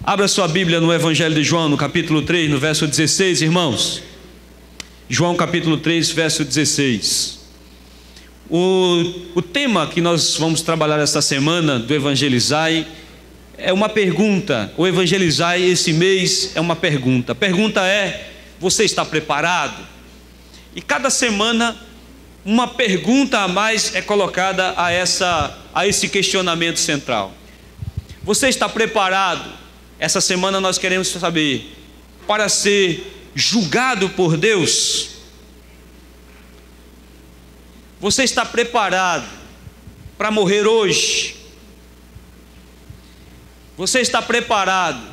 Abra sua Bíblia no Evangelho de João, no capítulo 3, no verso 16, irmãos. João capítulo 3, verso 16. O tema que nós vamos trabalhar esta semana do Evangelizai é uma pergunta. O Evangelizai esse mês é uma pergunta. A pergunta é: você está preparado? E cada semana uma pergunta a mais é colocada a esse questionamento central. Você está preparado? Essa semana nós queremos saber, para ser julgado por Deus, você está preparado para morrer hoje? Você está preparado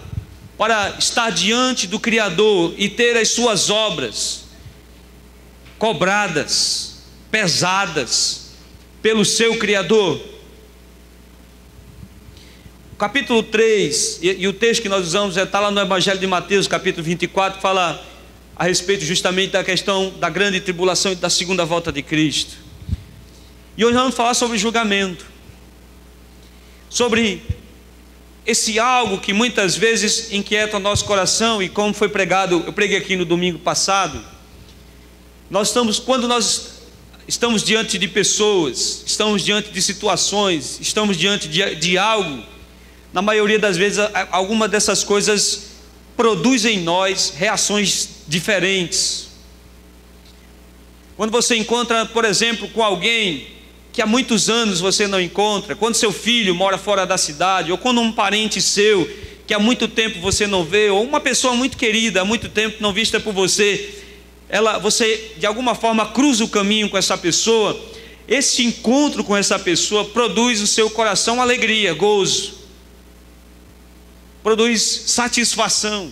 para estar diante do Criador e ter as suas obras cobradas, pesadas pelo seu Criador? Capítulo 3, e o texto que nós usamos está lá no Evangelho de Mateus, capítulo 24, fala a respeito justamente da questão da grande tribulação e da segunda volta de Cristo. E hoje nós vamos falar sobre julgamento, sobre esse algo que muitas vezes inquieta o nosso coração. E como foi pregado, eu preguei aqui no domingo passado, quando nós estamos diante de pessoas, estamos diante de situações, estamos diante de algo, na maioria das vezes alguma dessas coisas produz em nós reações diferentes. Quando você encontra, por exemplo, com alguém que há muitos anos você não encontra, quando seu filho mora fora da cidade, ou quando um parente seu que há muito tempo você não vê, ou uma pessoa muito querida, há muito tempo não vista por você, você de alguma forma cruza o caminho com essa pessoa. Esse encontro com essa pessoa produz no seu coração alegria, gozo, produz satisfação.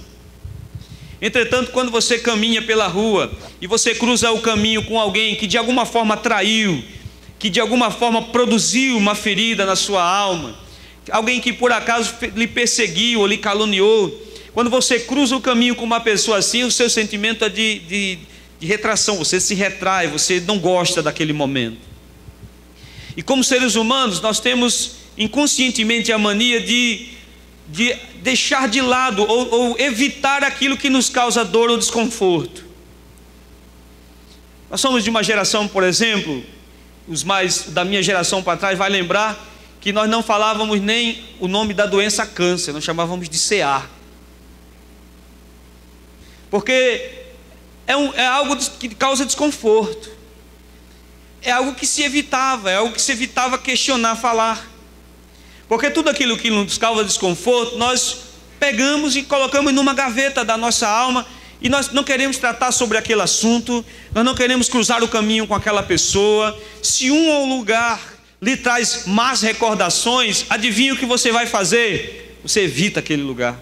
Entretanto, quando você caminha pela rua e você cruza o caminho com alguém que de alguma forma traiu, que de alguma forma produziu uma ferida na sua alma, alguém que por acaso lhe perseguiu ou lhe caluniou, quando você cruza o caminho com uma pessoa assim, o seu sentimento é de retração, você se retrai, você não gosta daquele momento. E como seres humanos, nós temos inconscientemente a mania de deixar de lado ou evitar aquilo que nos causa dor ou desconforto. Nós somos de uma geração, por exemplo, os mais da minha geração para trás vai lembrar que nós não falávamos nem o nome da doença câncer, nós chamávamos de CA, porque é algo que causa desconforto, é algo que se evitava, é algo que se evitava questionar, falar, porque tudo aquilo que nos causa desconforto nós pegamos e colocamos numa gaveta da nossa alma, e nós não queremos tratar sobre aquele assunto, nós não queremos cruzar o caminho com aquela pessoa. Se um lugar lhe traz más recordações, adivinha o que você vai fazer? Você evita aquele lugar.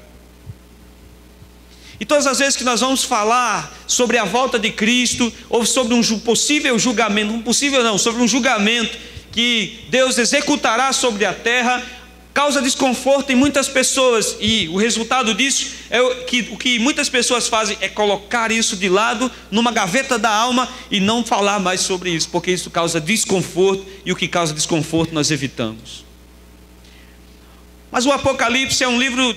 E todas as vezes que nós vamos falar sobre a volta de Cristo, ou sobre um possível julgamento, sobre um julgamento que Deus executará sobre a terra, causa desconforto em muitas pessoas, e o resultado disso é o que muitas pessoas fazem é colocar isso de lado numa gaveta da alma e não falar mais sobre isso, porque isso causa desconforto, e o que causa desconforto nós evitamos. Mas o Apocalipse é um livro,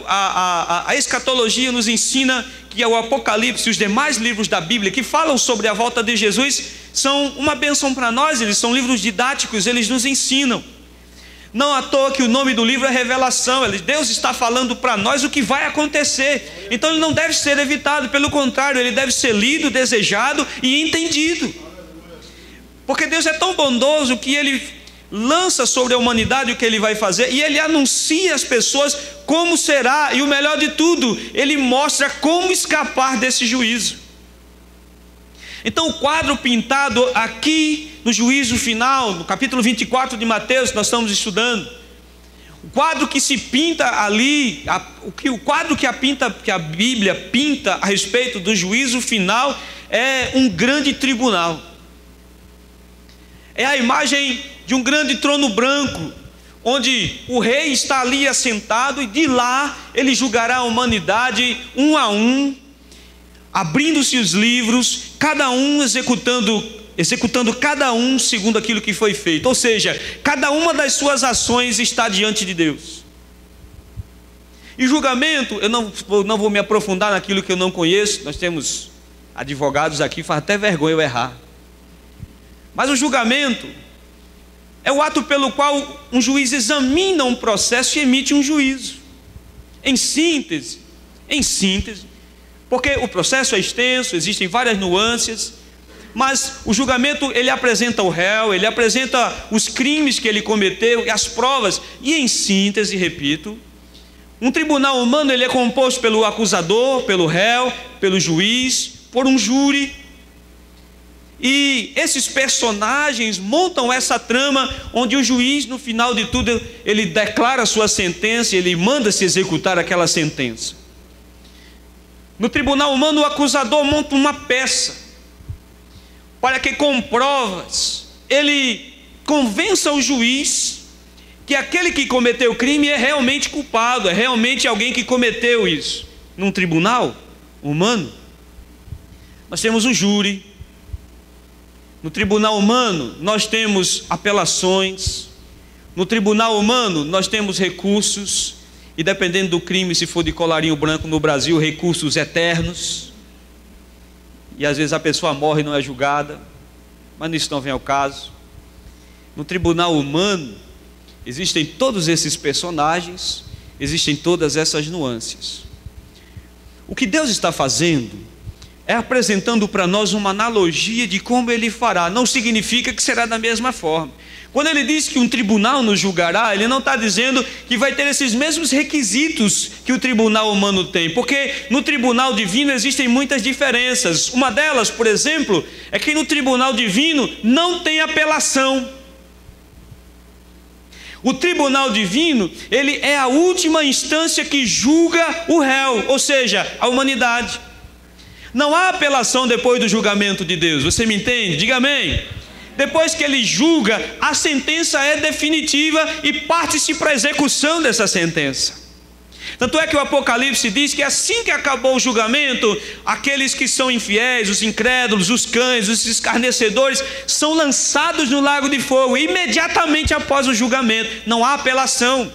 a escatologia nos ensina que o Apocalipse e os demais livros da Bíblia que falam sobre a volta de Jesus são uma bênção para nós. Eles são livros didáticos, eles nos ensinam. Não à toa que o nome do livro é Revelação. Deus está falando para nós o que vai acontecer. Então ele não deve ser evitado, pelo contrário, ele deve ser lido, desejado e entendido. Porque Deus é tão bondoso que ele lança sobre a humanidade o que ele vai fazer, e ele anuncia às pessoas como será, e o melhor de tudo, ele mostra como escapar desse juízo. Então o quadro pintado aqui no juízo final, no capítulo 24 de Mateus, que nós estamos estudando, o quadro que se pinta ali, o quadro que a Bíblia pinta a respeito do juízo final é um grande tribunal. É a imagem de um grande trono branco, onde o rei está ali assentado, e de lá ele julgará a humanidade um a um, abrindo-se os livros, cada um executando cada um segundo aquilo que foi feito. Ou seja, cada uma das suas ações está diante de Deus. E julgamento, eu não vou me aprofundar naquilo que eu não conheço. Nós temos advogados aqui, faz até vergonha eu errar. Mas o julgamento é o ato pelo qual um juiz examina um processo e emite um juízo. Em síntese, porque o processo é extenso, existem várias nuances, mas o julgamento, ele apresenta o réu, ele apresenta os crimes que ele cometeu e as provas. E em síntese, repito, um tribunal humano, ele é composto pelo acusador, pelo réu, pelo juiz, por um júri. E esses personagens montam essa trama onde o juiz, no final de tudo, ele declara a sua sentença, ele manda se executar aquela sentença. No tribunal humano, o acusador monta uma peça para que com provas ele convença o juiz que aquele que cometeu o crime é realmente culpado, é realmente alguém que cometeu isso. Num tribunal humano, nós temos um júri. No tribunal humano, nós temos apelações. No tribunal humano, nós temos recursos. E dependendo do crime, se for de colarinho branco no Brasil, recursos eternos. E às vezes a pessoa morre e não é julgada. Mas isso não vem ao caso. No tribunal humano, existem todos esses personagens, existem todas essas nuances. O que Deus está fazendo é apresentando para nós uma analogia de como Ele fará. Não significa que será da mesma forma. Quando Ele diz que um tribunal nos julgará, Ele não está dizendo que vai ter esses mesmos requisitos que o tribunal humano tem, porque no tribunal divino existem muitas diferenças. Uma delas, por exemplo, é que no tribunal divino não tem apelação. O tribunal divino, ele é a última instância que julga o réu, ou seja, a humanidade. Não há apelação depois do julgamento de Deus, você me entende? Diga amém. Depois que ele julga, a sentença é definitiva e parte-se para a execução dessa sentença. Tanto é que o Apocalipse diz que assim que acabou o julgamento, aqueles que são infiéis, os incrédulos, os cães, os escarnecedores, são lançados no lago de fogo, imediatamente após o julgamento. Não há apelação.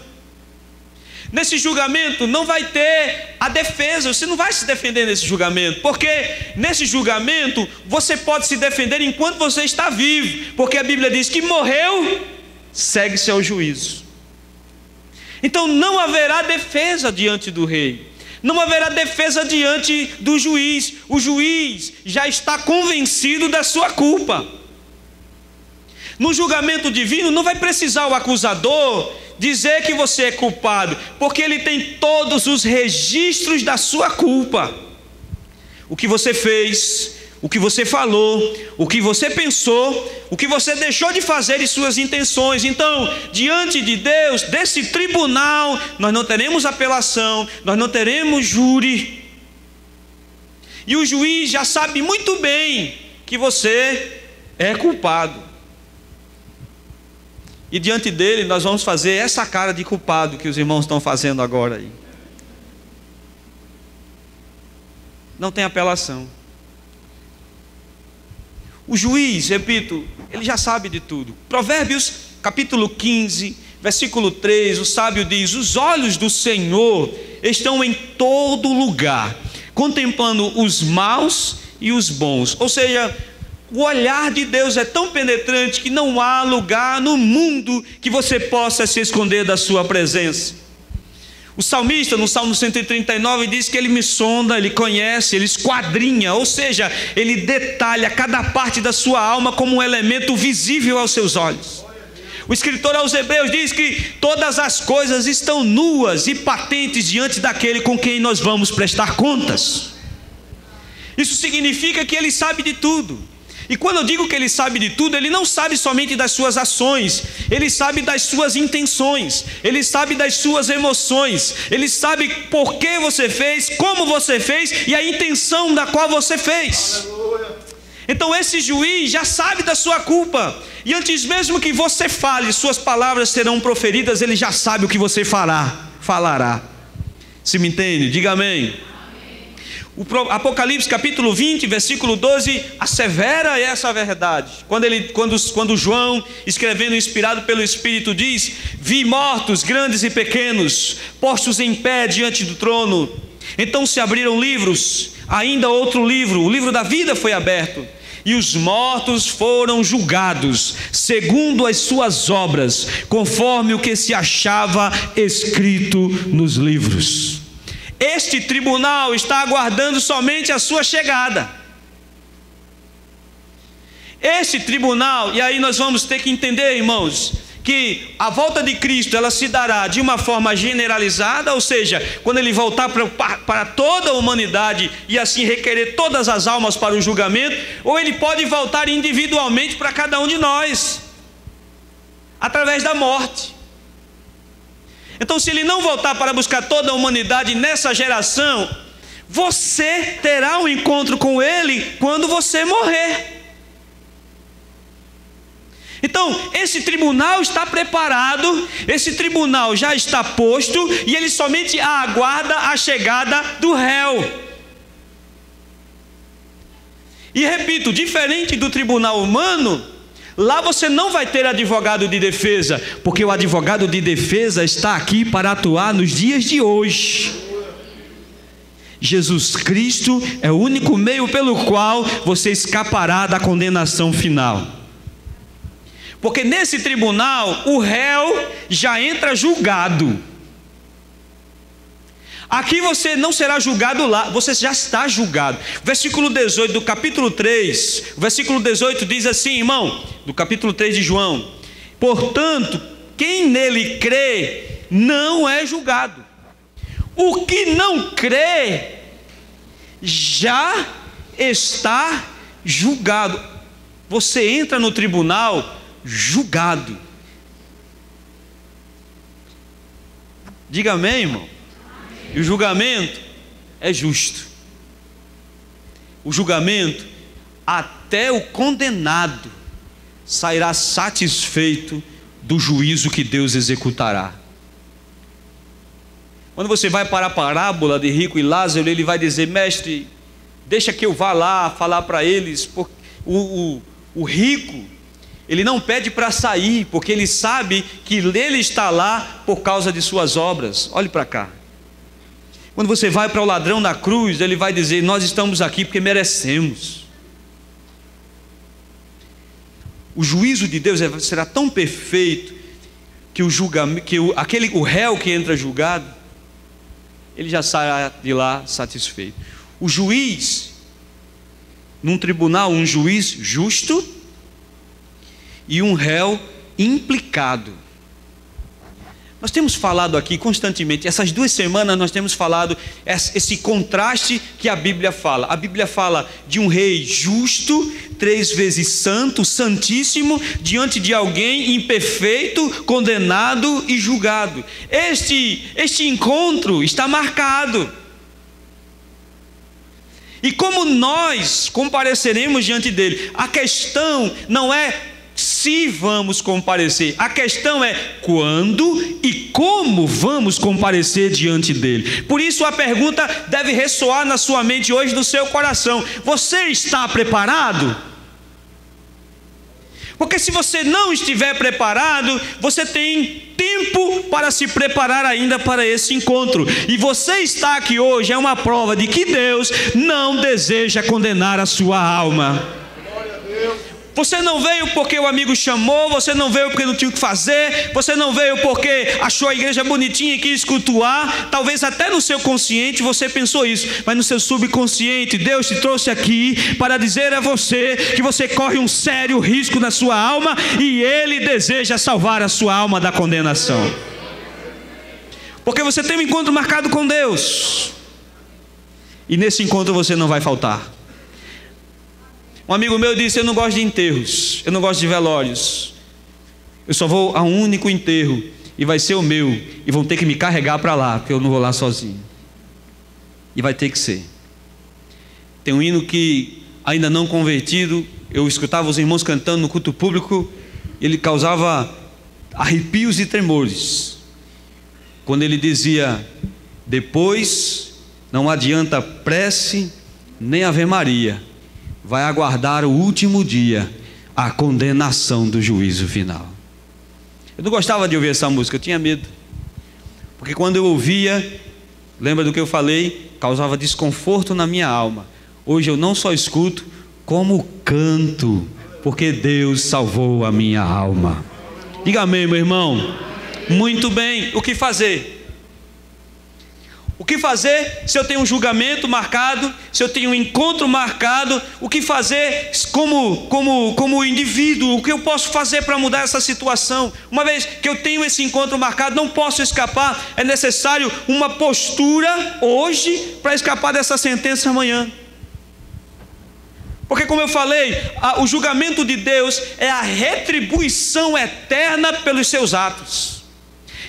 Nesse julgamento não vai ter a defesa, você não vai se defender nesse julgamento, porque nesse julgamento você pode se defender enquanto você está vivo, porque a Bíblia diz que morreu, segue-se ao juízo. Então não haverá defesa diante do rei, não haverá defesa diante do juiz. O juiz já está convencido da sua culpa. No julgamento divino não vai precisar o acusador dizer que você é culpado, porque ele tem todos os registros da sua culpa. O que você fez, o que você falou, o que você pensou, o que você deixou de fazer e suas intenções. Então, diante de Deus, desse tribunal, nós não teremos apelação, nós não teremos júri. E o juiz já sabe muito bem que você é culpado. E diante dele nós vamos fazer essa cara de culpado que os irmãos estão fazendo agora aí. Não tem apelação. O juiz, repito, ele já sabe de tudo. Provérbios capítulo 15, versículo 3, o sábio diz: os olhos do Senhor estão em todo lugar, contemplando os maus e os bons. Ou seja, o olhar de Deus é tão penetrante que não há lugar no mundo que você possa se esconder da sua presença. O salmista, no Salmo 139, diz que ele me sonda, ele conhece, ele esquadrinha, ou seja, ele detalha cada parte da sua alma como um elemento visível aos seus olhos. O escritor aos Hebreus diz que todas as coisas estão nuas e patentes diante daquele com quem nós vamos prestar contas. Isso significa que ele sabe de tudo. E quando eu digo que ele sabe de tudo, ele não sabe somente das suas ações, ele sabe das suas intenções, ele sabe das suas emoções, ele sabe por que você fez, como você fez e a intenção da qual você fez. Então esse juiz já sabe da sua culpa, e antes mesmo que você fale, suas palavras serão proferidas, ele já sabe o que você falará. Se me entende? Diga amém. O Apocalipse capítulo 20, versículo 12, assevera essa verdade. Quando João, escrevendo inspirado pelo Espírito, diz: vi mortos, grandes e pequenos, postos em pé diante do trono. Então se abriram livros, ainda outro livro, o livro da vida foi aberto. E os mortos foram julgados, segundo as suas obras, conforme o que se achava escrito nos livros. Este tribunal está aguardando somente a sua chegada. Este tribunal, e aí nós vamos ter que entender, irmãos, que a volta de Cristo, ela se dará de uma forma generalizada, ou seja, quando ele voltar para toda a humanidade e assim requerer todas as almas para o julgamento, ou ele pode voltar individualmente para cada um de nós, através da morte. Então, se ele não voltar para buscar toda a humanidade nessa geração, você terá um encontro com ele quando você morrer. Então, esse tribunal está preparado, esse tribunal já está posto, e ele somente aguarda a chegada do réu. E repito, diferente do tribunal humano, lá você não vai ter advogado de defesa, porque o advogado de defesa está aqui para atuar nos dias de hoje. Jesus Cristo é o único meio pelo qual você escapará da condenação final. Porque nesse tribunal, o réu já entra julgado. Aqui você não será julgado lá, você já está julgado. Versículo 18 do capítulo 3, versículo 18 diz assim, irmão, do capítulo 3 de João: portanto, quem nele crê não é julgado. O que não crê já está julgado. Você entra no tribunal julgado. Diga amém, irmão. E o julgamento é justo. O julgamento, até o condenado sairá satisfeito do juízo que Deus executará. Quando você vai para a parábola de Rico e Lázaro, ele vai dizer: mestre, deixa que eu vá lá falar para eles. O rico, ele não pede para sair, porque ele sabe que ele está lá por causa de suas obras. Olhe para cá. Quando você vai para o ladrão na cruz, ele vai dizer: nós estamos aqui porque merecemos. O juízo de Deus será tão perfeito que o réu que entra julgado, ele já sairá de lá satisfeito. O juiz, num tribunal, um juiz justo e um réu implicado. Nós temos falado aqui constantemente, essas 2 semanas nós temos falado esse contraste que a Bíblia fala. A Bíblia fala de um rei justo, 3 vezes santo, santíssimo, diante de alguém imperfeito, condenado e julgado. Este encontro está marcado. E como nós compareceremos diante dele? A questão não é se vamos comparecer, a questão é quando e como vamos comparecer diante dele. Por isso a pergunta deve ressoar na sua mente hoje, no seu coração: você está preparado? Porque se você não estiver preparado, você tem tempo para se preparar ainda para esse encontro. E você está aqui hoje é uma prova de que Deus não deseja condenar a sua alma. Você não veio porque o amigo chamou, você não veio porque não tinha o que fazer, você não veio porque achou a igreja bonitinha e quis cultuar. Talvez até no seu consciente você pensou isso, mas no seu subconsciente Deus te trouxe aqui para dizer a você que você corre um sério risco na sua alma e Ele deseja salvar a sua alma da condenação. Porque você tem um encontro marcado com Deus, e nesse encontro você não vai faltar. Um amigo meu disse: eu não gosto de enterros, eu não gosto de velórios, eu só vou a um único enterro, e vai ser o meu, e vão ter que me carregar para lá, porque eu não vou lá sozinho. E vai ter que ser. Tem um hino que, ainda não convertido, eu escutava os irmãos cantando no culto público, ele causava arrepios e tremores, quando ele dizia: depois, não adianta prece nem Ave Maria, vai aguardar o último dia, a condenação do juízo final. Eu não gostava de ouvir essa música, eu tinha medo, porque quando eu ouvia, lembra do que eu falei, causava desconforto na minha alma. Hoje eu não só escuto, como canto, porque Deus salvou a minha alma. Diga amém, meu irmão. Muito bem, o que fazer? O que fazer se eu tenho um julgamento marcado, se eu tenho um encontro marcado? O que fazer como indivíduo? O que eu posso fazer para mudar essa situação? Uma vez que eu tenho esse encontro marcado, não posso escapar. É necessário uma postura hoje para escapar dessa sentença amanhã. Porque, como eu falei, o julgamento de Deus é a retribuição eterna pelos seus atos.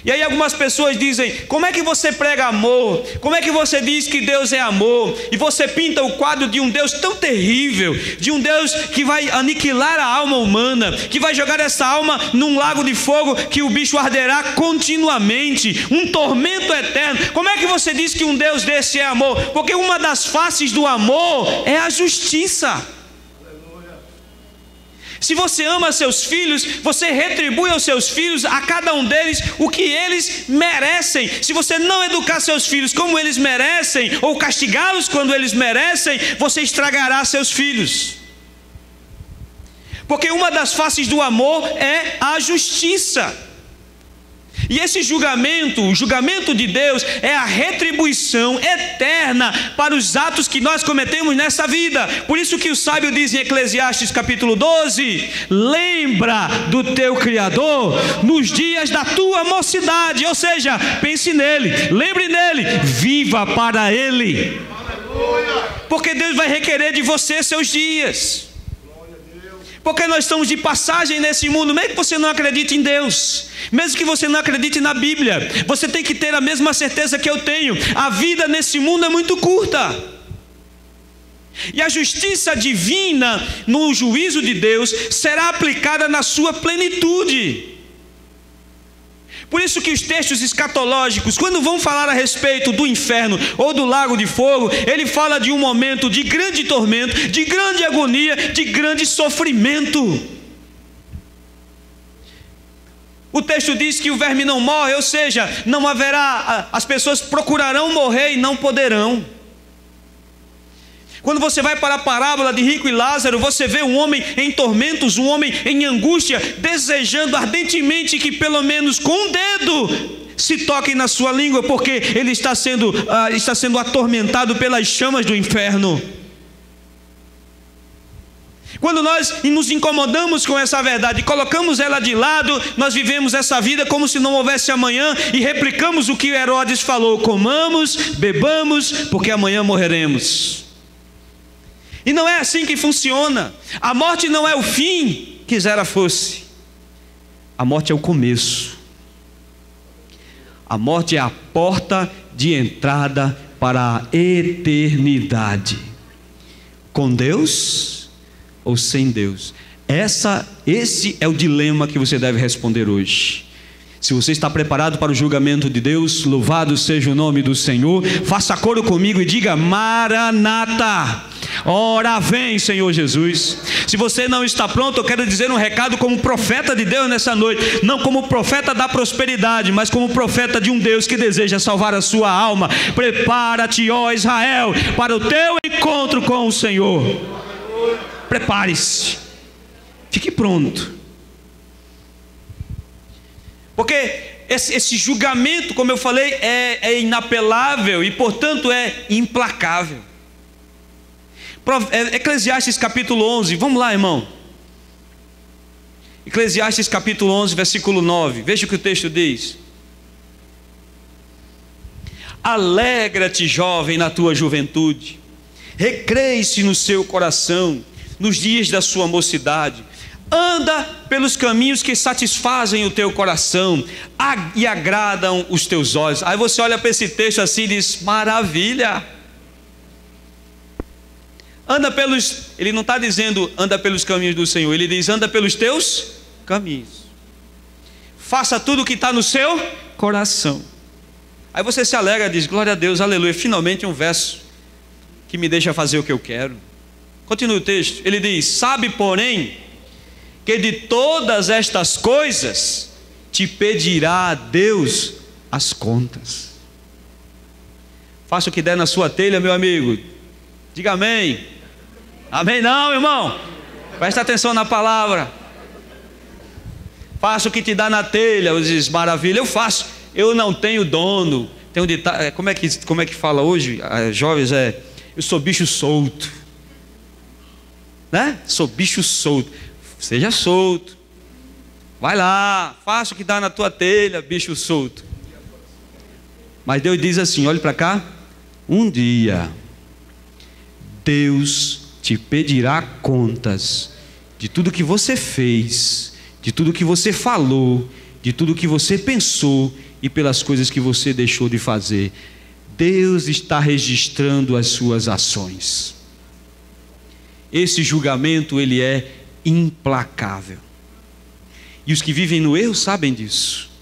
E aí algumas pessoas dizem: como é que você prega amor? Como é que você diz que Deus é amor? E você pinta o quadro de um Deus tão terrível, de um Deus que vai aniquilar a alma humana, que vai jogar essa alma num lago de fogo que o bicho arderá continuamente, um tormento eterno. Como é que você diz que um Deus desse é amor? Porque uma das faces do amor é a justiça. Se você ama seus filhos, você retribui aos seus filhos, a cada um deles, o que eles merecem. Se você não educar seus filhos como eles merecem, ou castigá-los quando eles merecem, você estragará seus filhos. Porque uma das faces do amor é a justiça. E esse julgamento, o julgamento de Deus, é a retribuição eterna para os atos que nós cometemos nessa vida. Por isso que o sábio diz em Eclesiastes capítulo 12: lembra do teu Criador nos dias da tua mocidade. Ou seja, pense nele, lembre dele, viva para ele. Porque Deus vai requerer de você seus dias. Porque nós estamos de passagem nesse mundo. Mesmo que você não acredite em Deus, mesmo que você não acredite na Bíblia, você tem que ter a mesma certeza que eu tenho: a vida nesse mundo é muito curta. E a justiça divina no juízo de Deus será aplicada na sua plenitude. Por isso que os textos escatológicos, quando vão falar a respeito do inferno ou do lago de fogo, ele fala de um momento de grande tormento, de grande agonia, de grande sofrimento. O texto diz que o verme não morre, ou seja, não haverá, as pessoas procurarão morrer e não poderão. Quando você vai para a parábola de Rico e Lázaro, você vê um homem em tormentos, um homem em angústia, desejando ardentemente que pelo menos com um dedo se toque na sua língua, porque ele está sendo atormentado pelas chamas do inferno. Quando nós nos incomodamos com essa verdade e colocamos ela de lado, nós vivemos essa vida como se não houvesse amanhã e replicamos o que Herodes falou: comamos, bebamos, porque amanhã morreremos. E não é assim que funciona. A morte não é o fim, quisera fosse. A morte é o começo. A morte é a porta de entrada para a eternidade. Com Deus ou sem Deus? Esse é o dilema que você deve responder hoje. Se você está preparado para o julgamento de Deus, louvado seja o nome do Senhor. Faça coro comigo e diga: Maranata. Ora vem, Senhor Jesus. Se você não está pronto, eu quero dizer um recado como profeta de Deus nessa noite. Não como profeta da prosperidade, mas como profeta de um Deus que deseja salvar a sua alma. Prepara-te, ó Israel, para o teu encontro com o Senhor. Prepare-se. Fique pronto. Porque esse julgamento, como eu falei, é inapelável e, portanto, é implacável. Eclesiastes capítulo 11, vamos lá, irmão. Eclesiastes capítulo 11, versículo 9. Veja o que o texto diz: alegra-te, jovem, na tua juventude, recreie-se no seu coração nos dias da sua mocidade. Anda pelos caminhos que satisfazem o teu coração e agradam os teus olhos. Aí você olha para esse texto assim e diz: maravilha. Anda pelos, ele não está dizendo anda pelos caminhos do Senhor, ele diz anda pelos teus caminhos. Faça tudo o que está no seu coração. Aí você se alegra e diz: glória a Deus, aleluia, finalmente um verso que me deixa fazer o que eu quero. Continua o texto, ele diz: sabe, porém, que de todas estas coisas te pedirá a Deus as contas. Faça o que der na sua telha, meu amigo. Diga amém. Amém não, irmão. Presta atenção na palavra. Faça o que te dá na telha. Eu diz: maravilha, eu faço. Eu não tenho dono. Tem um ditado, como é que fala hoje, jovens? Eu sou bicho solto, né? Sou bicho solto. Seja solto. Vai lá, faça o que dá na tua telha, bicho solto. Mas Deus diz assim: olhe para cá. Um dia Deus te pedirá contas de tudo que você fez, de tudo que você falou, de tudo que você pensou e pelas coisas que você deixou de fazer. Deus está registrando as suas ações. Esse julgamento, ele é implacável. E os que vivem no erro sabem disso.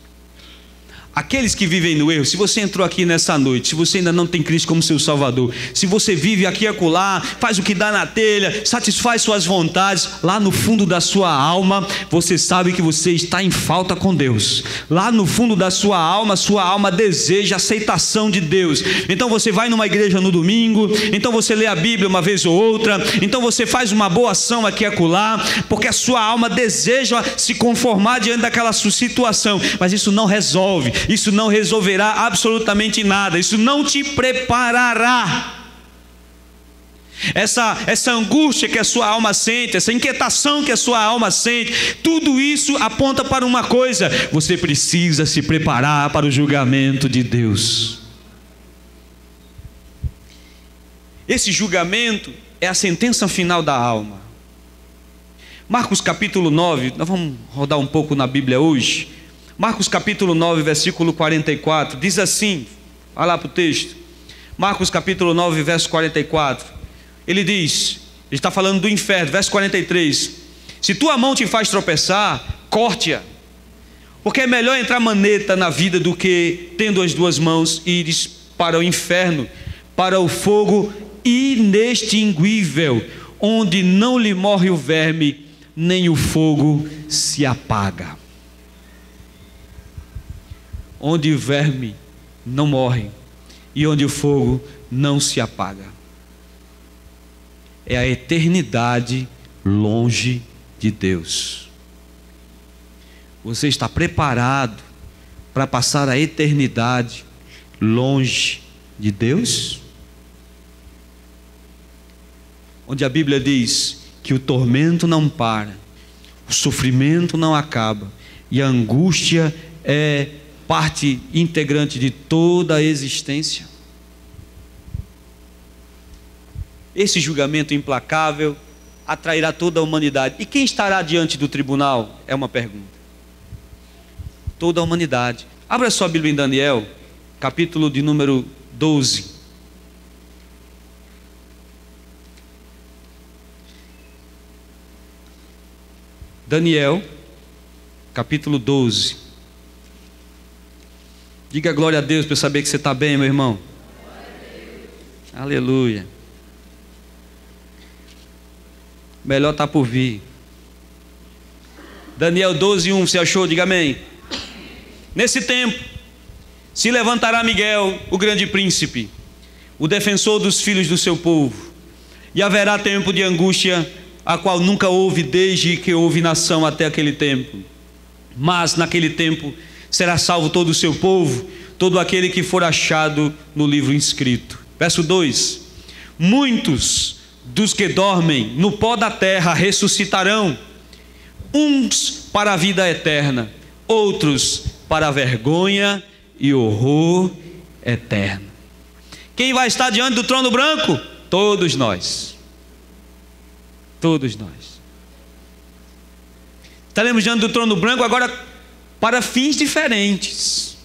Aqueles que vivem no erro, se você entrou aqui nessa noite, se você ainda não tem Cristo como seu Salvador, se você vive aqui e acolá, faz o que dá na telha, satisfaz suas vontades, lá no fundo da sua alma, você sabe que você está em falta com Deus. Lá no fundo da sua alma deseja a aceitação de Deus. Então você vai numa igreja no domingo, então você lê a Bíblia uma vez ou outra, então você faz uma boa ação aqui e acolá, porque a sua alma deseja se conformar diante daquela sua situação, mas isso não resolve. Isso não resolverá absolutamente nada. Isso não te preparará. Essa angústia que a sua alma sente, essa inquietação que a sua alma sente, tudo isso aponta para uma coisa: você precisa se preparar para o julgamento de Deus. Esse julgamento é a sentença final da alma. Marcos capítulo 9, nós vamos rodar um pouco na Bíblia hoje. Marcos capítulo 9, versículo 44, diz assim, olha lá para o texto. Marcos capítulo 9, verso 44. Ele diz, ele está falando do inferno, verso 43. Se tua mão te faz tropeçar, corte-a. Porque é melhor entrar maneta na vida do que, tendo as duas mãos, ires para o inferno, para o fogo inextinguível, onde não lhe morre o verme, nem o fogo se apaga. Onde o verme não morre e onde o fogo não se apaga. É a eternidade longe de Deus. Você está preparado para passar a eternidade longe de Deus? Onde a Bíblia diz que o tormento não para, o sofrimento não acaba e a angústia é parte integrante de toda a existência. Esse julgamento implacável atrairá toda a humanidade. E quem estará diante do tribunal? É uma pergunta. Toda a humanidade. Abra sua Bíblia em Daniel, capítulo de número 12. Daniel, capítulo 12. Diga glória a Deus para eu saber que você está bem, meu irmão. Aleluia. Melhor está por vir. Daniel 12, 1, você achou? Diga amém. Nesse tempo, se levantará Miguel, o grande príncipe, o defensor dos filhos do seu povo, e haverá tempo de angústia, a qual nunca houve desde que houve nação até aquele tempo. Mas naquele tempo será salvo todo o seu povo, todo aquele que for achado no livro inscrito. Verso 2: muitos dos que dormem no pó da terra ressuscitarão, uns para a vida eterna, outros para a vergonha e horror eterno. Quem vai estar diante do trono branco? Todos nós. Todos nós. Estaremos diante do trono branco agora para fins diferentes.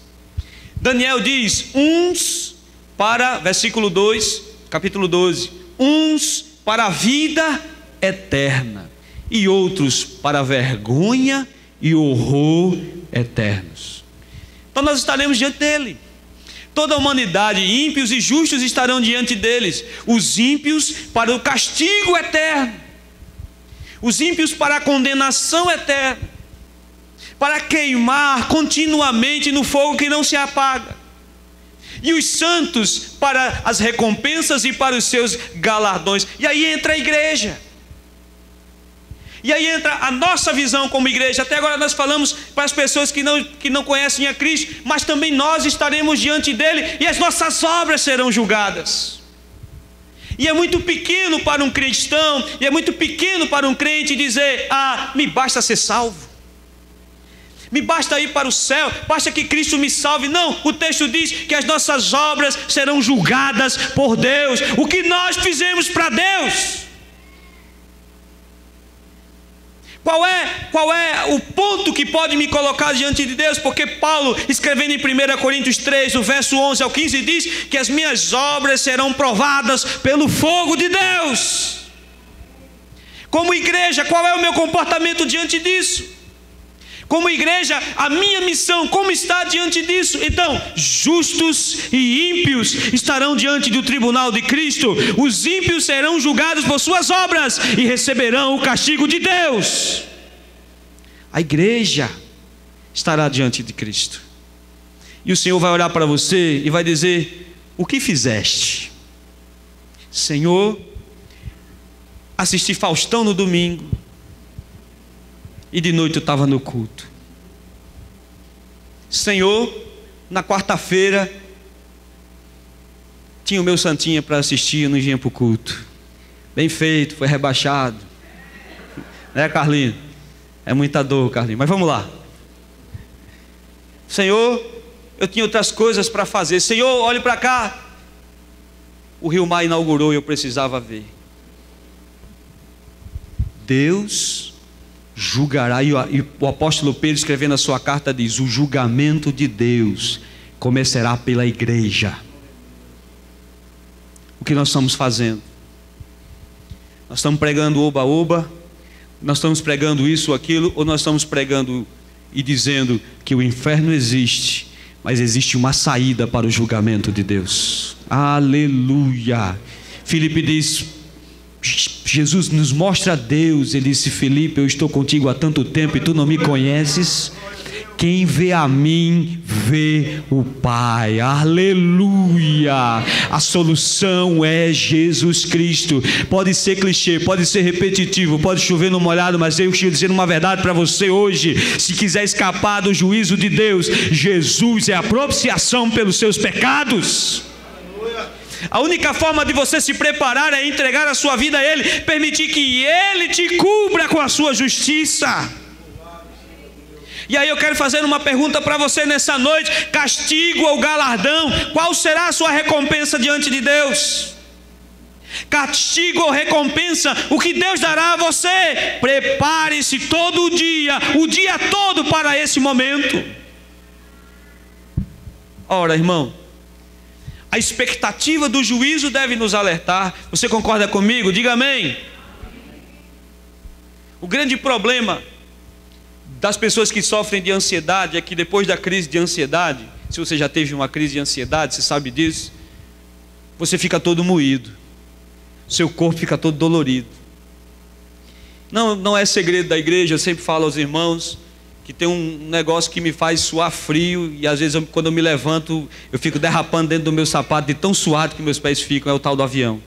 Daniel diz, uns para, versículo 2, capítulo 12, uns para a vida eterna e outros para a vergonha e horror eternos. Então nós estaremos diante dele. Toda a humanidade, ímpios e justos estarão diante deles. Os ímpios para o castigo eterno, os ímpios para a condenação eterna, para queimar continuamente no fogo que não se apaga, e os santos para as recompensas e para os seus galardões. E aí entra a igreja. E aí entra a nossa visão como igreja. Até agora nós falamos para as pessoas que não conhecem a Cristo, mas também nós estaremos diante dele e as nossas obras serão julgadas. E é muito pequeno para um cristão, e é muito pequeno para um crente dizer: me basta ser salvo, me basta ir para o céu, basta que Cristo me salve. Não, o texto diz que as nossas obras serão julgadas por Deus. O que nós fizemos para Deus? Qual é o ponto que pode me colocar diante de Deus? Porque Paulo, escrevendo em 1 Coríntios 3, do verso 11 ao 15, diz que as minhas obras serão provadas pelo fogo de Deus. Como igreja, qual é o meu comportamento diante disso? Como igreja, a minha missão, como está diante disso? Então, justos e ímpios estarão diante do tribunal de Cristo. Os ímpios serão julgados por suas obras e receberão o castigo de Deus. A igreja estará diante de Cristo. E o Senhor vai olhar para você e vai dizer: o que fizeste? Senhor, assisti Faustão no domingo, e de noite eu estava no culto. Senhor, na quarta-feira tinha o meu santinha para assistir, eu não vinha para o culto. Bem feito, foi rebaixado. Né, Carlinhos? É muita dor, Carlinhos, mas vamos lá. Senhor, eu tinha outras coisas para fazer. Senhor, olhe para cá, o Rio Mar inaugurou e eu precisava ver. Deus julgará, e o apóstolo Pedro, escrevendo a sua carta, diz: o julgamento de Deus começará pela igreja. O que nós estamos fazendo? Nós estamos pregando oba-oba? Nós estamos pregando isso ou aquilo? Ou nós estamos pregando e dizendo que o inferno existe, mas existe uma saída para o julgamento de Deus? Aleluia! Filipe diz: Jesus nos mostra a Deus. Ele disse: Filipe, eu estou contigo há tanto tempo e tu não me conheces. Quem vê a mim, vê o Pai. Aleluia! A solução é Jesus Cristo. Pode ser clichê, pode ser repetitivo, pode chover no molhado, mas eu estou dizendo uma verdade para você hoje. Se quiser escapar do juízo de Deus, Jesus é a propiciação pelos seus pecados. A única forma de você se preparar é entregar a sua vida a Ele, permitir que Ele te cubra com a sua justiça. E aí eu quero fazer uma pergunta para você nessa noite: castigo ou galardão? Qual será a sua recompensa diante de Deus? Castigo ou recompensa? O que Deus dará a você? Prepare-se todo o dia todo para esse momento. Ora, irmão, a expectativa do juízo deve nos alertar. Você concorda comigo? Diga amém. O grande problema das pessoas que sofrem de ansiedade é que depois da crise de ansiedade, se você já teve uma crise de ansiedade, você sabe disso, você fica todo moído, seu corpo fica todo dolorido. Não é segredo da igreja, eu sempre falo aos irmãos que tem um negócio que me faz suar frio, e às vezes quando eu me levanto, eu fico derrapando dentro do meu sapato de tão suado que meus pés ficam. É o tal do avião.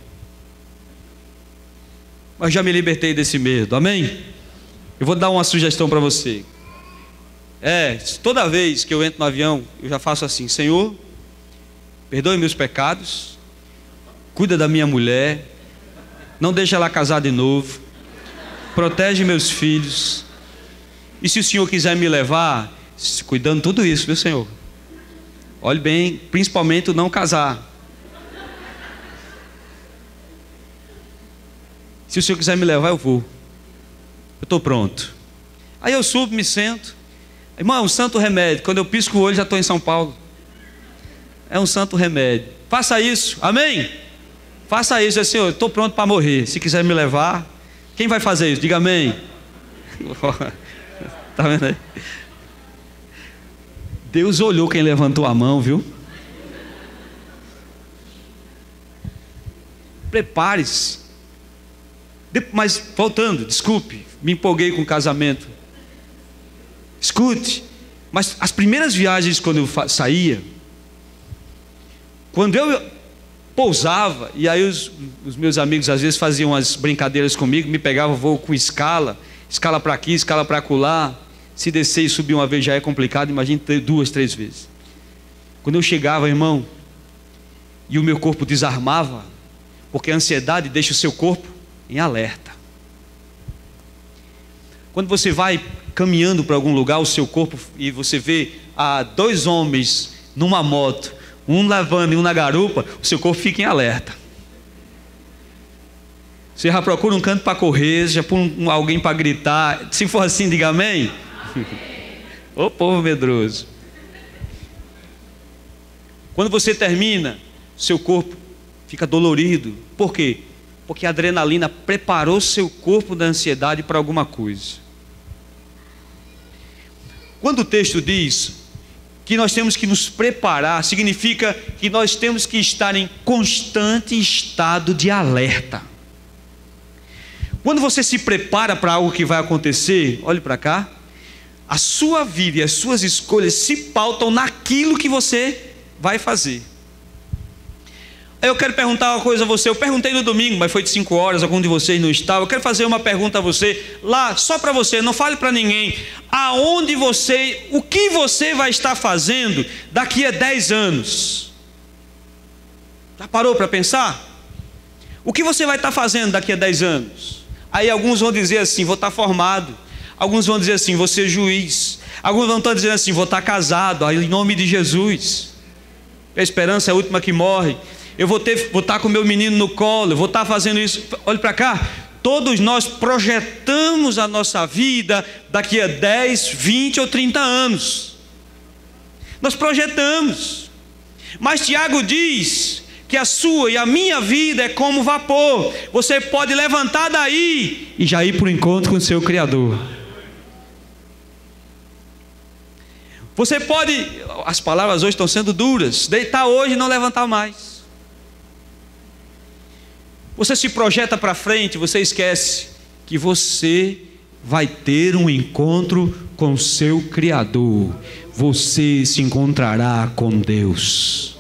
Mas já me libertei desse medo, amém? Eu vou dar uma sugestão para você. Toda vez que eu entro no avião, eu já faço assim: Senhor, perdoe meus pecados, cuida da minha mulher, não deixa ela casar de novo, protege meus filhos. E se o Senhor quiser me levar, cuidando de tudo isso, viu, Senhor? Olhe bem, principalmente o não casar. Se o Senhor quiser me levar, eu vou. Eu estou pronto. Aí eu subo, me sento. Irmão, é um santo remédio. Quando eu pisco o olho, já estou em São Paulo. É um santo remédio. Faça isso, amém? Faça isso, é, Senhor, eu estou pronto para morrer. Se quiser me levar, quem vai fazer isso? Diga amém. Está vendo aí? Deus olhou quem levantou a mão, viu? Prepare-se. Mas voltando, desculpe, me empolguei com o casamento. Escute, mas as primeiras viagens quando eu saía, quando eu pousava, e aí os meus amigos às vezes faziam umas brincadeiras comigo, me pegavam voo com escala para aqui, escala para acolá. Se descer e subir uma vez já é complicado, imagine 2, 3 vezes. Quando eu chegava, irmão, e o meu corpo desarmava, porque a ansiedade deixa o seu corpo em alerta. Quando você vai caminhando para algum lugar, o seu corpo, e você vê 2 homens numa moto, um levando e um na garupa, o seu corpo fica em alerta. Você já procura um canto para correr, já põe alguém para gritar. Se for assim, diga amém. Ô povo medroso. Quando você termina, seu corpo fica dolorido. Por quê? Porque a adrenalina preparou seu corpo da ansiedade para alguma coisa. Quando o texto diz que nós temos que nos preparar, significa que nós temos que estar em constante estado de alerta. Quando você se prepara para algo que vai acontecer, olhe para cá, a sua vida e as suas escolhas se pautam naquilo que você vai fazer. Eu quero perguntar uma coisa a você. Eu perguntei no domingo, mas foi de 5 horas, algum de vocês não estava. Eu quero fazer uma pergunta a você, lá, só para você, não fale para ninguém. O que você vai estar fazendo daqui a 10 anos? Já parou para pensar? O que você vai estar fazendo daqui a 10 anos? Aí alguns vão dizer assim, vou estar formado. Alguns vão dizer assim, vou ser juiz. Alguns vão estar dizendo assim, vou estar casado, em nome de Jesus. A esperança é a última que morre. Eu vou estar com meu menino no colo, eu vou estar fazendo isso. Olhe para cá, todos nós projetamos a nossa vida daqui a 10, 20 ou 30 anos. Nós projetamos. Mas Tiago diz que a sua e a minha vida é como vapor. Você pode levantar daí e já ir para o encontro com o seu Criador. Você pode, as palavras hoje estão sendo duras, deitar hoje e não levantar mais. Você se projeta para frente, você esquece que você vai ter um encontro com o seu Criador. Você se encontrará com Deus.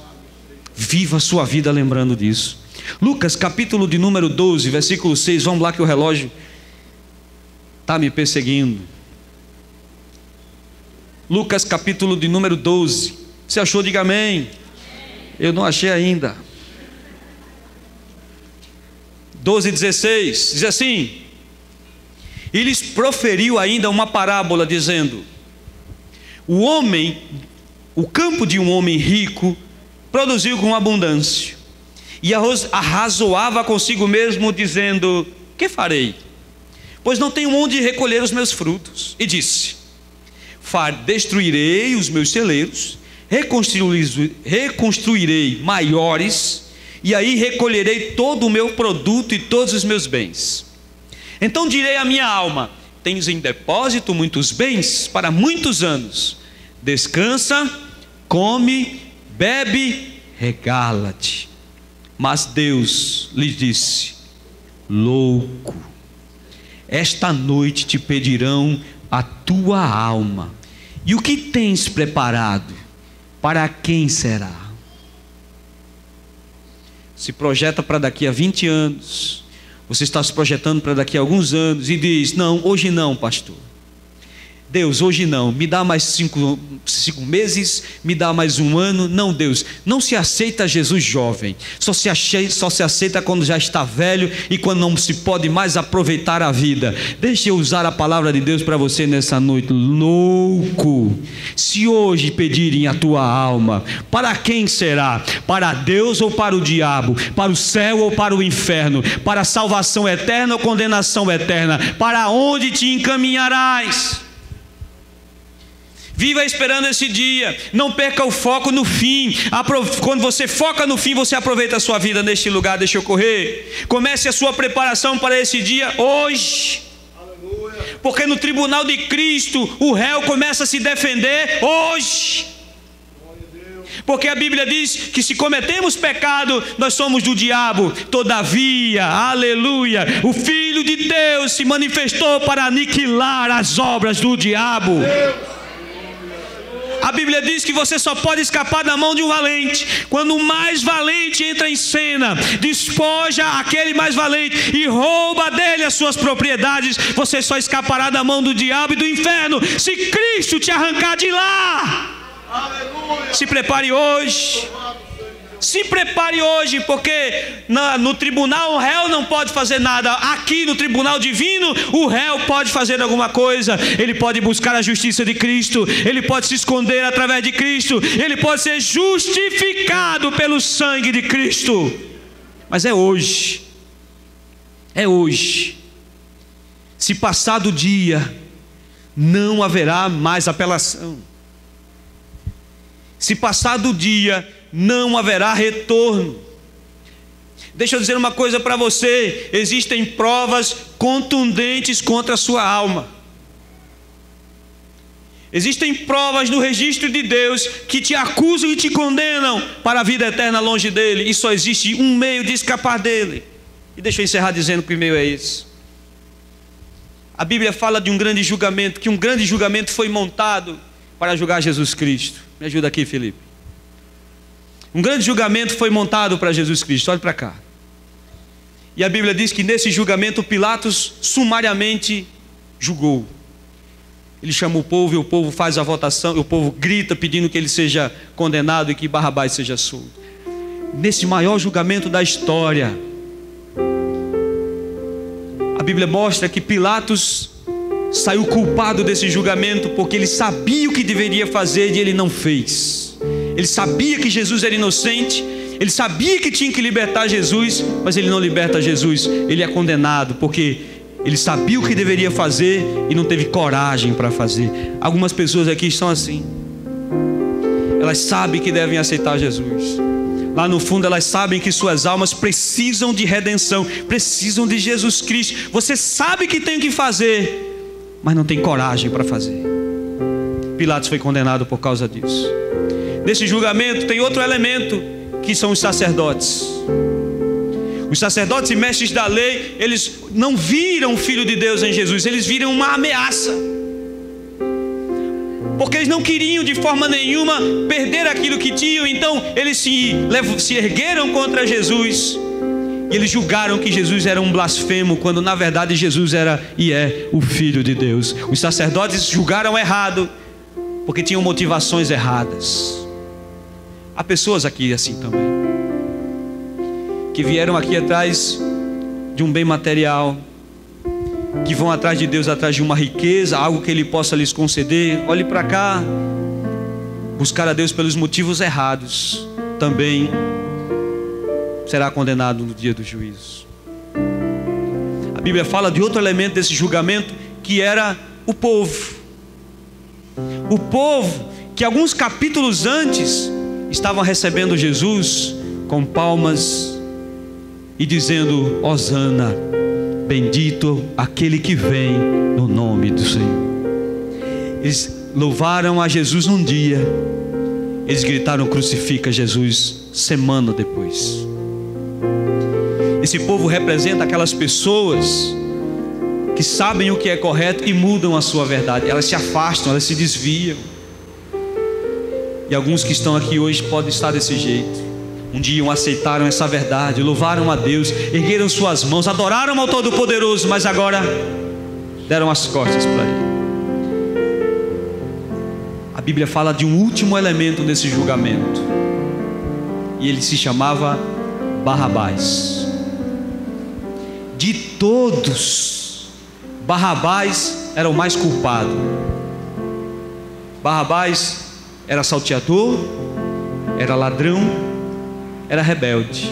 Viva a sua vida lembrando disso. Lucas capítulo de número 12, versículo 6. Vamos lá que o relógio está me perseguindo. Lucas capítulo de número 12. Você achou? Diga amém. Eu não achei ainda. 12:16, diz assim: e lhes proferiu ainda uma parábola, dizendo: o campo de um homem rico produziu com abundância, e arrazoava consigo mesmo, dizendo: que farei? Pois não tenho onde recolher os meus frutos. E disse: destruirei os meus celeiros, reconstruirei maiores, e aí recolherei todo o meu produto e todos os meus bens. Então direi à minha alma: tens em depósito muitos bens para muitos anos. Descansa, come, bebe, regala-te. Mas Deus lhe disse: louco, esta noite te pedirão a tua alma. E o que tens preparado? Para quem será? Se projeta para daqui a 20 anos, você está se projetando para daqui a alguns anos e diz: não, hoje não, pastor. Deus, hoje não, me dá mais 5 meses, me dá mais 1 ano. Não, Deus, não se aceita Jesus jovem, só se aceita quando já está velho e quando não se pode mais aproveitar a vida. Deixa eu usar a palavra de Deus para você nessa noite. Louco, se hoje pedirem a tua alma, para quem será? Para Deus ou para o diabo? Para o céu ou para o inferno? Para a salvação eterna ou condenação eterna? Para onde te encaminharás? Viva esperando esse dia, não perca o foco no fim. Quando você foca no fim, você aproveita a sua vida neste lugar. Deixa eu correr. Comece a sua preparação para esse dia hoje. Aleluia. Porque no tribunal de Cristo, o réu começa a se defender hoje. Porque a Bíblia diz que se cometemos pecado, nós somos do diabo. Todavia, aleluia, o Filho de Deus se manifestou para aniquilar as obras do diabo. A Bíblia diz que você só pode escapar da mão de um valente quando o mais valente entra em cena, despoja aquele mais valente e rouba dele as suas propriedades. Você só escapará da mão do diabo e do inferno se Cristo te arrancar de lá. Aleluia. Se prepare hoje. Se prepare hoje, porque no tribunal o réu não pode fazer nada. Aqui no tribunal divino, o réu pode fazer alguma coisa. Ele pode buscar a justiça de Cristo, ele pode se esconder através de Cristo, ele pode ser justificado pelo sangue de Cristo. Mas é hoje. É hoje. Se passar do dia, não haverá mais apelação. Se passar do dia, não haverá retorno. Deixa eu dizer uma coisa para você: existem provas contundentes contra a sua alma. Existem provas no registro de Deus que te acusam e te condenam para a vida eterna longe dele. E só existe um meio de escapar dele. E deixa eu encerrar dizendo que o meio é esse. A Bíblia fala de um grande julgamento, que um grande julgamento foi montado para julgar Jesus Cristo. Me ajuda aqui, Felipe. Um grande julgamento foi montado para Jesus Cristo. Olha para cá. E a Bíblia diz que nesse julgamento Pilatos sumariamente julgou. Ele chama o povo e o povo faz a votação. E o povo grita pedindo que ele seja condenado e que Barrabás seja solto. Nesse maior julgamento da história, a Bíblia mostra que Pilatos saiu culpado desse julgamento porque ele sabia o que deveria fazer e ele não fez. Ele sabia que Jesus era inocente, ele sabia que tinha que libertar Jesus, mas ele não liberta Jesus. Ele é condenado porque ele sabia o que deveria fazer e não teve coragem para fazer. Algumas pessoas aqui estão assim. Elas sabem que devem aceitar Jesus. Lá no fundo elas sabem que suas almas precisam de redenção, precisam de Jesus Cristo. Você sabe que tem que fazer, mas não tem coragem para fazer. Pilatos foi condenado por causa disso. Nesse julgamento tem outro elemento, que são os sacerdotes. Os sacerdotes e mestres da lei, eles não viram o Filho de Deus em Jesus, eles viram uma ameaça. Porque eles não queriam de forma nenhuma perder aquilo que tinham. Então eles se ergueram contra Jesus. E eles julgaram que Jesus era um blasfemo, quando na verdade Jesus era e é o Filho de Deus. Os sacerdotes julgaram errado, porque tinham motivações erradas. Há pessoas aqui assim também, que vieram aqui atrás de um bem material, que vão atrás de Deus, atrás de uma riqueza, algo que Ele possa lhes conceder. Olhe para cá. Buscar a Deus pelos motivos errados também será condenado no dia do juízo. A Bíblia fala de outro elemento desse julgamento, que era o povo. O povo que alguns capítulos antes estavam recebendo Jesus com palmas e dizendo: Hosana, bendito aquele que vem no nome do Senhor. Eles louvaram a Jesus num dia, eles gritaram: crucifica Jesus, semana depois. Esse povo representa aquelas pessoas que sabem o que é correto e mudam a sua verdade. Elas se afastam, elas se desviam. E alguns que estão aqui hoje podem estar desse jeito. Um dia aceitaram essa verdade, louvaram a Deus, ergueram suas mãos, adoraram ao Todo-Poderoso, mas agora deram as costas para Ele. A Bíblia fala de um último elemento nesse julgamento, e ele se chamava Barrabás. De todos, Barrabás era o mais culpado. Barrabás era salteador, era ladrão, era rebelde,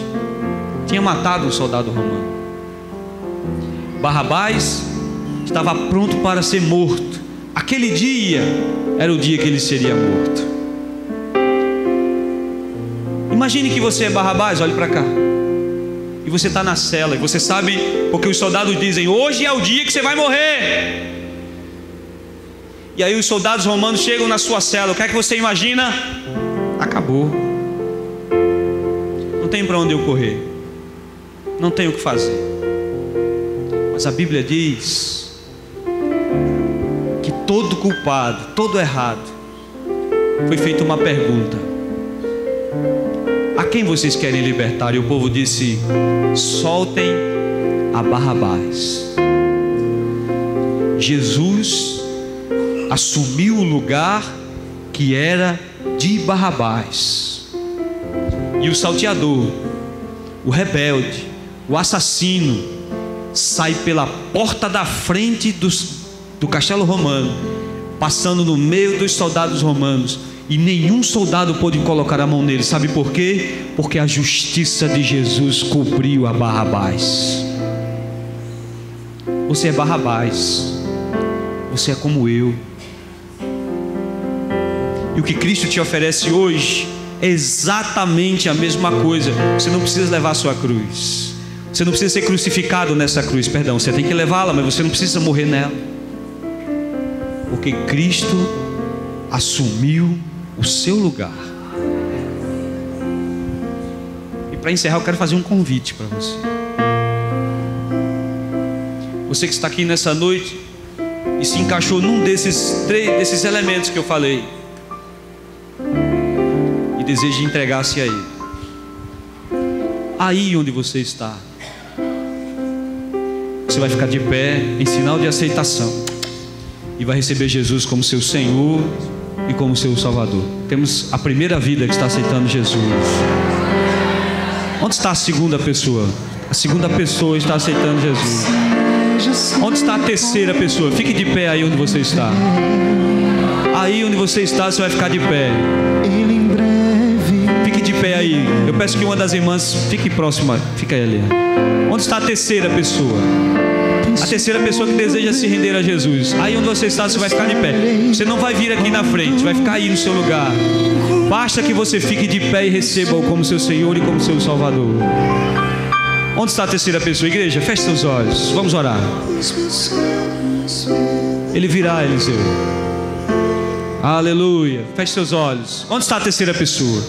tinha matado um soldado romano. Barrabás estava pronto para ser morto. Aquele dia era o dia que ele seria morto. Imagine que você é Barrabás, olhe para cá. E você está na cela, e você sabe, porque os soldados dizem: hoje é o dia que você vai morrer. E aí os soldados romanos chegam na sua cela. O que é que você imagina? Acabou. Não tem para onde eu correr. Não tenho o que fazer. Mas a Bíblia diz que todo culpado, todo errado, foi feita uma pergunta: a quem vocês querem libertar? E o povo disse: soltem a Barrabás. Jesus assumiu o lugar que era de Barrabás. E o salteador, o rebelde, o assassino, sai pela porta da frente do castelo romano, passando no meio dos soldados romanos, e nenhum soldado pôde colocar a mão nele. Sabe por quê? Porque a justiça de Jesus cobriu a Barrabás. Você é Barrabás. Você é como eu. E o que Cristo te oferece hoje é exatamente a mesma coisa. Você não precisa levar a sua cruz. Você não precisa ser crucificado nessa cruz, perdão. Você tem que levá-la, mas você não precisa morrer nela. Porque Cristo assumiu o seu lugar. E para encerrar, eu quero fazer um convite para você. Você que está aqui nessa noite e se encaixou num desses elementos que eu falei, e deseja entregar-se a Ele. Aí onde você está, você vai ficar de pé em sinal de aceitação e vai receber Jesus como seu Senhor e como seu Salvador. Temos a primeira vida que está aceitando Jesus. Onde está a segunda pessoa? A segunda pessoa está aceitando Jesus. Onde está a terceira pessoa? Fique de pé aí onde você está. Aí onde você está, você vai ficar de pé. Fique de pé aí. Eu peço que uma das irmãs fique próxima. Fica aí ali. Onde está a terceira pessoa? A terceira pessoa que deseja se render a Jesus. Aí onde você está, você vai ficar de pé. Você não vai vir aqui na frente, vai ficar aí no seu lugar. Basta que você fique de pé e receba-o como seu Senhor e como seu Salvador. Onde está a terceira pessoa? Igreja, feche seus olhos. Vamos orar. Ele virá, Eliseu. Aleluia. Feche seus olhos. Onde está a terceira pessoa?